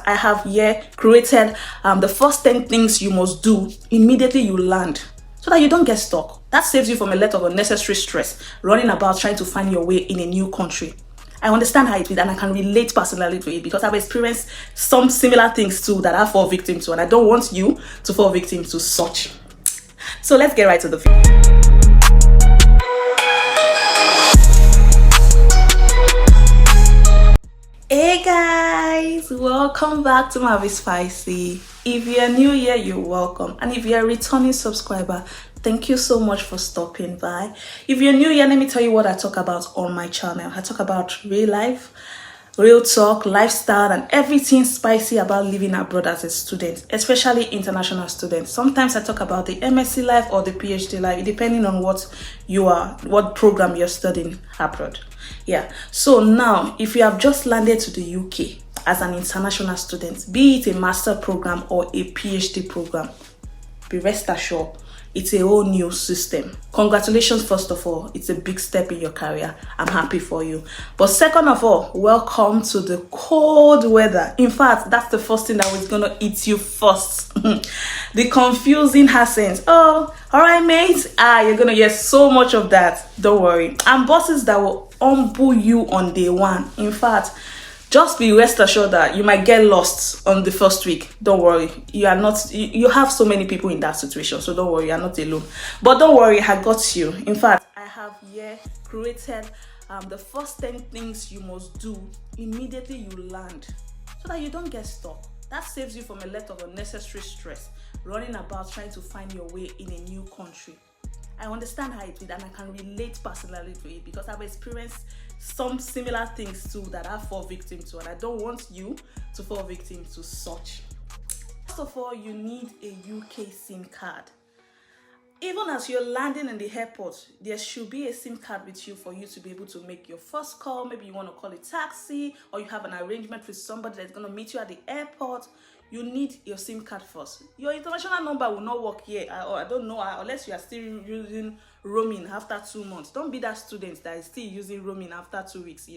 I have here created the first 10 things you must do immediately you land, so that you don't get stuck. That saves you from a lot of unnecessary stress running about trying to find your way in a new country. I understand how it is, and I can relate personally to it because I've experienced some similar things too that I fall victim to, and I don't want you to fall victim to such. So let's get right to the video. Hey guys, welcome back to Marvispicy. If you're new here, you're welcome, and if you're a returning subscriber, thank you so much for stopping by. If you're new here, let me tell you what I talk about on my channel. I talk about real life, real talk, lifestyle, and everything spicy about living abroad as a student, especially international students. Sometimes I talk about the MSc life or the PhD life, depending on what program you're studying abroad. Yeah, so now if you have just landed to the UK as an international student, be it a master program or a PhD program, be rest assured it's a whole new system. Congratulations, first of all, it's a big step in your career. I'm happy for you. But second of all, welcome to the cold weather. In fact, that's the first thing that was gonna eat you first. The confusing accents. Oh, all right, mate. You're gonna hear so much of that. Don't worry. And bosses that will humble you on day one. In fact, just be rest assured that you might get lost on the first week. Don't worry. You have so many people in that situation. So don't worry, you're not alone. But don't worry, I got you. In fact, I have here created the first 10 things you must do immediately you land, so that you don't get stuck. That saves you from a lot of unnecessary stress running about trying to find your way in a new country. I understand how it is, and I can relate personally to it because I've experienced some similar things too that I fall victim to, and I don't want you to fall victim to such. First of all, you need a UK SIM card. Even as you're landing in the airport, there should be a SIM card with you for you to be able to make your first call. Maybe you want to call a taxi, or you have an arrangement with somebody that's going to meet you at the airport. You need your SIM card first. Your international number will not work here, or I don't know, unless you are still using roaming after 2 months. Don't be that student that is still using roaming after 2 weeks,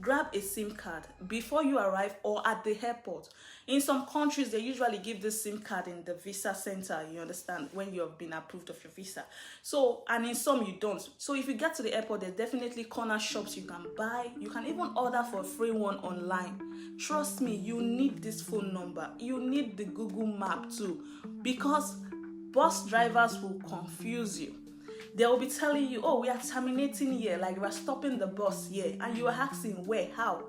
Grab a SIM card before you arrive or at the airport. In some countries, they usually give this SIM card in the visa center, you understand, when you have been approved of your visa. So, and in some you don't. So if you get to the airport, there's definitely corner shops you can buy. You can even order for a free one online. Trust me, you need this phone number. You need the Google map too, because bus drivers will confuse you. They will be telling you, oh, we are terminating here, like we are stopping the bus here, and you are asking where, how,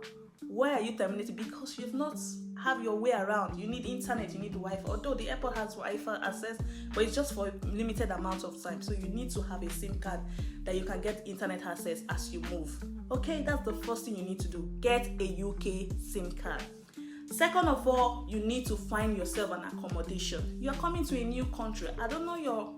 where are you terminating? Because you've not have your way around. You need internet, you need Wi-Fi. Although the airport has Wi-Fi access, but it's just for a limited amount of time. So you need to have a SIM card that you can get internet access as you move. Okay, that's the first thing you need to do. Get a UK SIM card. Second of all, you need to find yourself an accommodation. You're coming to a new country. I don't know your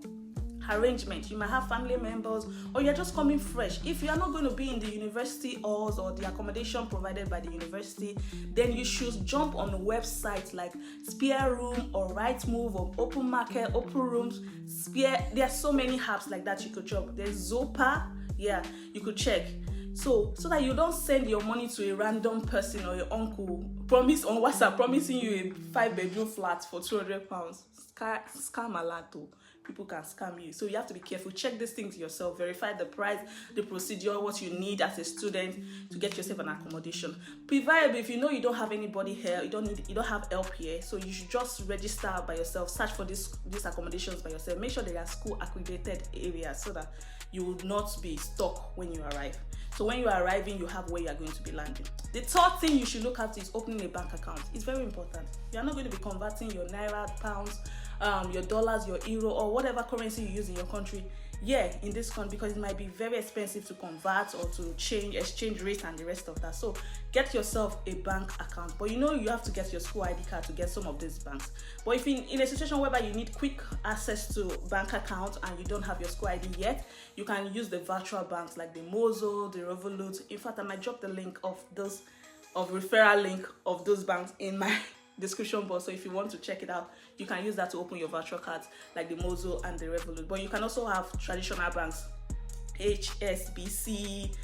arrangement. You might have family members, or you're just coming fresh. If you are not going to be in the university halls or the accommodation provided by the university, then you should jump on a website like Spare Room or Rightmove or Open Market, Open Rooms, Spare. There are so many apps like that you could check. There's Zopa, you could check. So that you don't send your money to a random person or your uncle promise on WhatsApp promising you a 5-bedroom flat for £200. Scam alert. People can scam you, so you have to be careful. Check these things yourself, verify the price, the procedure, what you need as a student to get yourself an accommodation. Preferably, if you know you don't have anybody here, you don't have help here, so you should just register by yourself, search for these accommodations by yourself. Make sure they are school accredited areas so that you will not be stuck when you arrive. So when you are arriving, you have where you are going to be landing. The third thing you should look at is opening a bank account. It's very important. You are not going to be converting your naira, pounds, your dollars, your euro, or whatever currency you use in your country in this country, because it might be very expensive to convert or to exchange rates and the rest of that. So get yourself a bank account, but you have to get your school ID card to get some of these banks. But if in a situation whereby you need quick access to bank account and you don't have your school ID yet, you can use the virtual banks like the Mozo, the Revolut. In fact, I might drop the link of referral link of those banks in my description box, so if you want to check it out, you can use that to open your virtual cards like the Mozo and the Revolut. But you can also have traditional banks HSBC,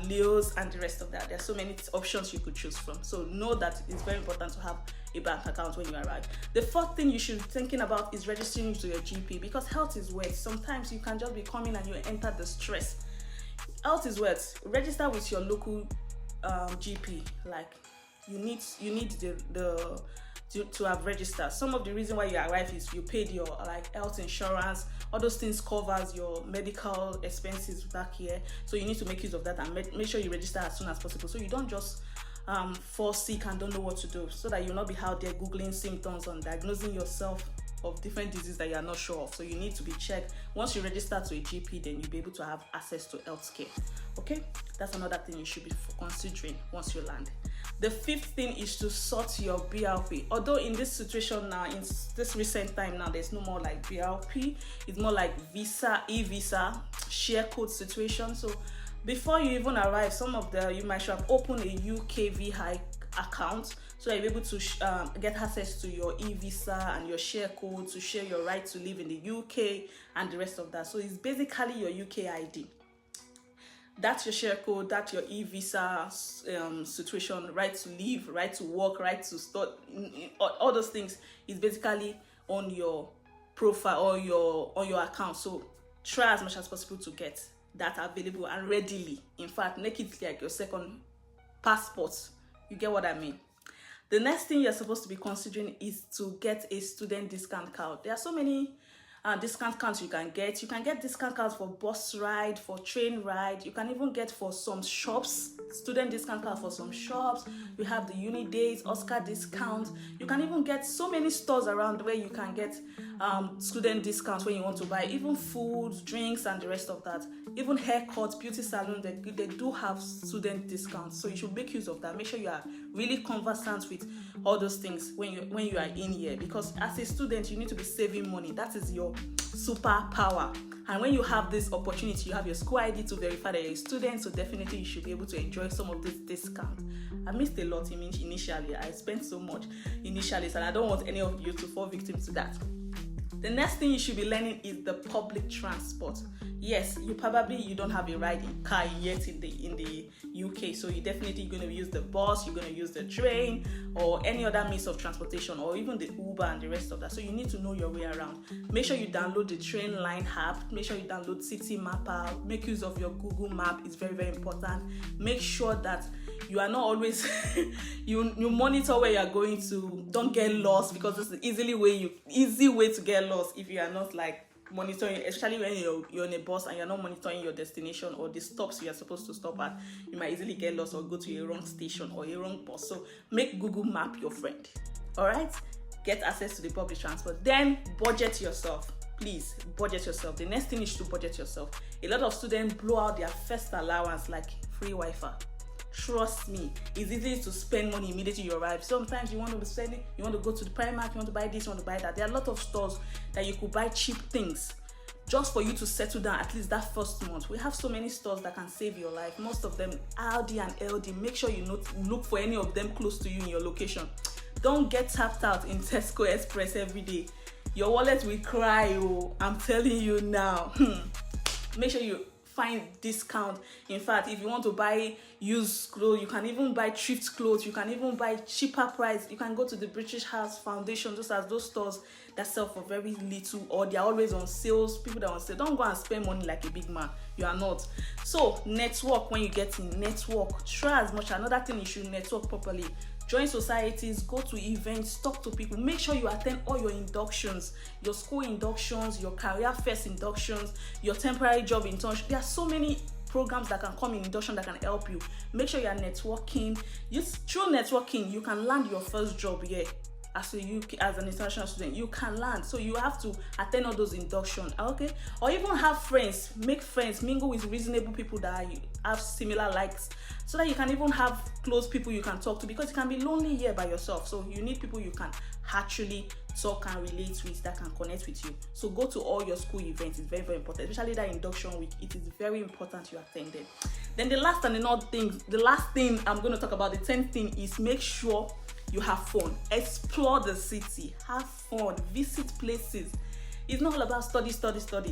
Leos, and the rest of that. There are so many options you could choose from. So know that it's very important to have a bank account when you arrive. The fourth thing you should be thinking about is registering to your GP, because health is wealth. Sometimes you can just be coming and you enter the stress. Health is wealth. Register with your local GP. Like you need to have registered. Some of the reason why you arrive is you paid your like health insurance. All those things covers your medical expenses back here, so you need to make use of that and make sure you register as soon as possible, so you don't just fall sick and don't know what to do, so that you'll not be out there googling symptoms and diagnosing yourself of different diseases that you are not sure of. So you need to be checked. Once you register to a GP, then you'll be able to have access to healthcare. Okay, that's another thing you should be considering once you land. The fifth thing is to sort your BRP. Although in this situation now, in this recent time now, there's no more like BRP. It's more like visa, eVisa, Sharecode situation. So before you even arrive, you might have opened a UKVI account, so you'll be able to get access to your eVisa and your Sharecode to share your right to live in the UK and the rest of that. So it's basically your UK ID. That's your Sharecode, that's your eVisa situation, right to live, right to work, right to start, all those things is basically on your profile or on your account. So try as much as possible to get that available and readily. In fact, make it like your second passport. You get what I mean? The next thing you're supposed to be considering is to get a student discount card. There are so many discount cards you can get. You can get discount cards for bus ride, for train ride. You can even get for some shops, student discount card for some shops. We have the uni days, Oscar discount. You can even get so many stores around where you can get student discounts when you want to buy even food, drinks, and the rest of that. Even haircuts, beauty salon, they do have student discounts. So you should make use of that. Make sure you are really conversant with all those things when you are in here, because as a student you need to be saving money. That is your superpower. And when you have this opportunity, you have your school ID to verify that you're a student, so definitely you should be able to enjoy some of this discount. I missed a lot initially. I spent so much initially, and I don't want any of you to fall victim to that. The next thing you should be learning is the public transport. Yes, you don't have a ride in car yet in the UK, so you definitely going to use the bus, you're going to use the train or any other means of transportation, or even the Uber and the rest of that. So you need to know your way around. Make sure you download the train line app. Make sure you download City Mapper. Make use of your Google Map. It's very, very important. Make sure that you are not always you monitor where you are going to. Don't get lost, because it's the easy way to get lost if you are not like monitoring, especially when you're in a bus and you're not monitoring your destination or the stops you are supposed to stop at. You might easily get lost or go to a wrong station or a wrong bus. So make Google Map your friend. All right, get access to the public transport. Then budget yourself. Please budget yourself. The next thing is to budget yourself. A lot of students blow out their first allowance like free Wi-Fi. Trust me, it's easy to spend money immediately you arrive. Sometimes you want to be spending, you want to go to the Primark, you want to buy this, you want to buy that. There are a lot of stores that you could buy cheap things just for you to settle down at least that first month. We have so many stores that can save your life. Most of them Aldi and LD. Make sure you look for any of them close to you in your location. Don't get tapped out in Tesco Express every day. Your wallet will cry. Oh, I'm telling you now. Make sure you find discount. In fact, if you want to buy used clothes, you can even buy thrift clothes. You can even buy cheaper price. You can go to the British House Foundation, just as those stores that sell for very little, or they're always on sales. People that are on sale, don't go and spend money like a big man. You are not. So network. When you get in, network. Try as much. Another thing, you should network properly. Join societies, go to events, talk to people. Make sure you attend all your inductions, your school inductions, your career first inductions, your temporary job induction. There are so many programs that can come in induction that can help you. Make sure you are networking. Through networking, you can land your first job here. As an international student, you can land. So you have to attend all those inductions, okay? Or even have friends, make friends, mingle with reasonable people that you have similar likes, so that you can even have close people you can talk to, because you can be lonely here by yourself. So you need people you can actually talk and relate with, that can connect with you. So go to all your school events. It's very, very important, especially that induction week. It is very important you attend them. Then the last thing I'm going to talk about, the 10th thing, is make sure you have fun. Explore the city, have fun, visit places. It's not all about study.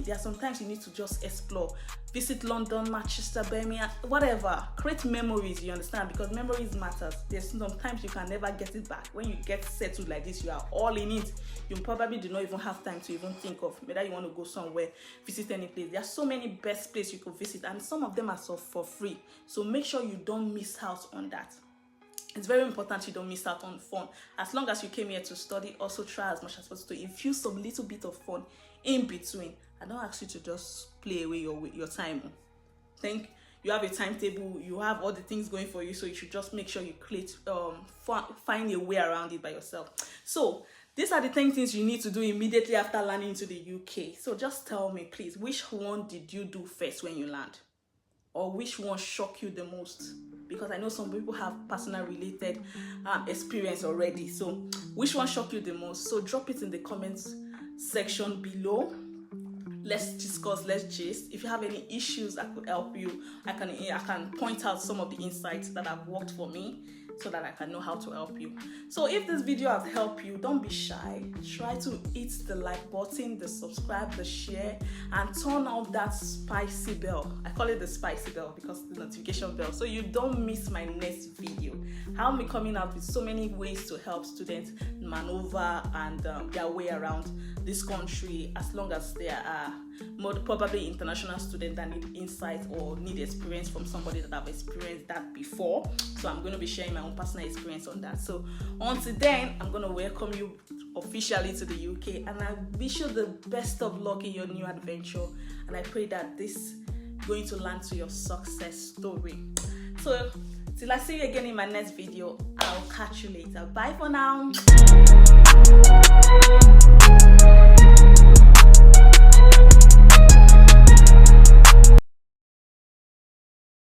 There are sometimes you need to just explore. Visit London, Manchester, Birmingham, whatever. Create memories, you understand? Because memories matters. There's sometimes you can never get it back. When you get settled like this, you are all in it. You probably do not even have time to even think of whether you want to go somewhere, visit any place. There are so many best places you could visit, and some of them are for free. So make sure you don't miss out on that. It's very important you don't miss out on fun. As long as you came here to study, also try as much as possible to infuse some little bit of fun in between. I don't ask you to just play away your time. Think you have a timetable, you have all the things going for you, so you should just make sure you create find a way around it by yourself. So these are the 10 things you need to do immediately after landing into the UK. So just tell me, please, which one did you do first when you land? Or which one shocked you the most? Because I know some people have personal related experience already. So which one shocked you the most? So drop it in the comments section below. Let's discuss, let's gist. If you have any issues, I could help you. I can point out some of the insights that have worked for me, so that I can know how to help you. So if this video has helped you, don't be shy. Try to hit the like button, the subscribe, the share, and turn on that spicy bell. I call it the spicy bell because the notification bell, so you don't miss my next video. I'll be coming out with so many ways to help students maneuver and their way around this country, as long as they are more probably international students that need insight or need experience from somebody that have experienced that before. So I'm going to be sharing my own personal experience on that. So until then, I'm going to welcome you officially to the UK, and I wish you the best of luck in your new adventure, and I pray that this is going to land to your success story. So till I see you again in my next video, I'll catch you later. Bye for now.